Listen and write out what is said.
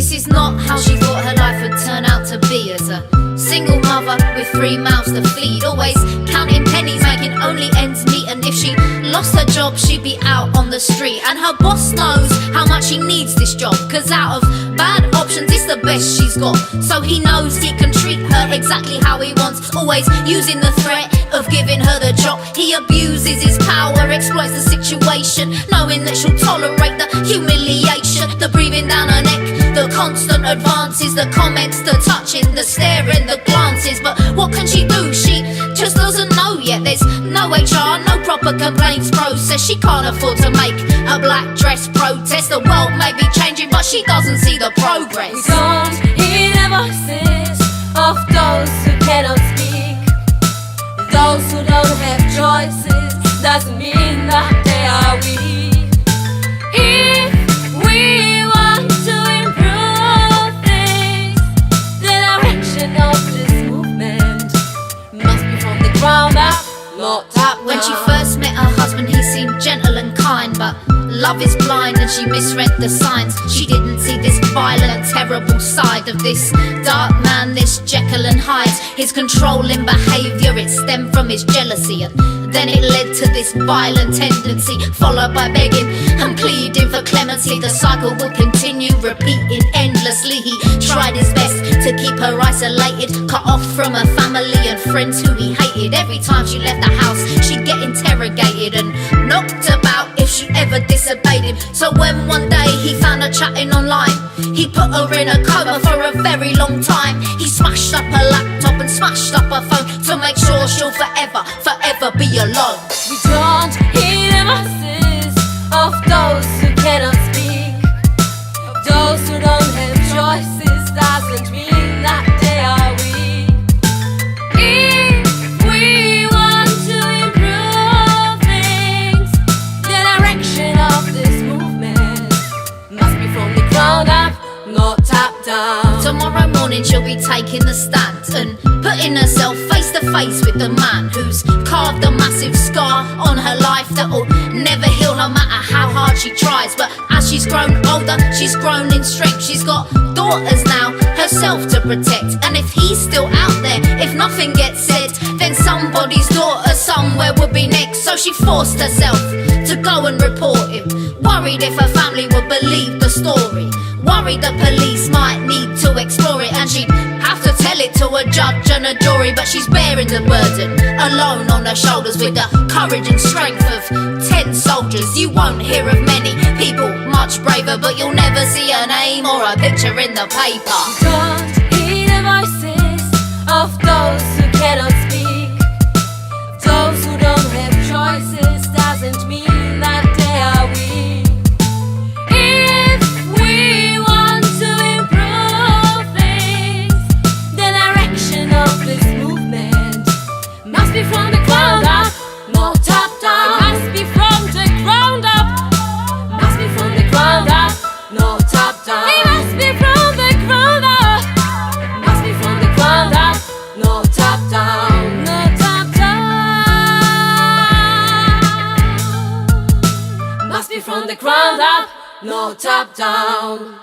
This is not how she thought her life would turn out to be. As a single mother with 3 mouths to feed, always counting pennies, making only ends meet. And if she lost her job, she'd be out on the street. And her boss knows how much she needs this job, cause out of bad options it's the best she's got. So he knows he can treat her exactly how he wants, always using the threat of giving her the job. He abuses his power, exploits the situation, knowing that she'll tolerate the humiliation, the breathing down her neck, the constant advances, the comments, the touching, the staring, the glances. But what can she do? She just doesn't know yet. There's no HR, no proper complaints process. She can't afford to make a black dress protest. The world may be changing, but she doesn't see the progress. We don't hear the voices of those who cannot speak. Those who don't have choices doesn't mean that they are weak. If we want to improve things, the direction of this movement must be from the ground up, not top down. When she first met her husband, he seemed gentle and kind, but love is blind and she misread the signs. She didn't see this violent, terrible side of this dark man, this Jekyll and Hyde. His controlling behaviour, it stemmed from his jealousy, and then it led to this violent tendency, followed by begging and pleading for clemency. The cycle would continue, repeating endlessly. He tried his best to keep her isolated, cut off from her family and friends who he hated. Every time she left the house, she'd get interrogated and knocked about if she ever disobeyed him. So when one day he found her chatting online, he put her in a coma for a very long time. He smashed up her laptop and smashed up her phone to make sure she'll forever, forever be alone. We don't hear the voices of those who cannot speak. Those who don't have choices doesn't mean that they are weak. If we want to improve things, the direction of this movement must be from the ground up, not top down. Tomorrow morning she'll be taking the stand and putting herself face to face with the man who's carved a massive scar on her life that'll never heal no matter how hard she tries. But as she's grown older, she's grown in strength. She's got daughters now, herself to protect. And if he's still out there, if nothing gets said, then somebody's daughter somewhere would be next. So she forced herself to go and report him, worried if her family would believe the story, worried the police might need to explore it, and she'd have to tell it to a judge and a jury. But she's bearing the burden alone on her shoulders with the courage and strength of 10 soldiers. You won't hear of many people much braver, but you'll never see a name or a picture in the paper. Don't hear the voices of those who cannot speak. Those who don't have choices doesn't mean that they are weak. If we want to improve things, the direction of this movement must be from the ground up, not top down. It must be from the ground up, must be from the ground up, not top down. It must be from the ground up, must be from the ground up, not top down, not top down. Must be from the ground up, not top down.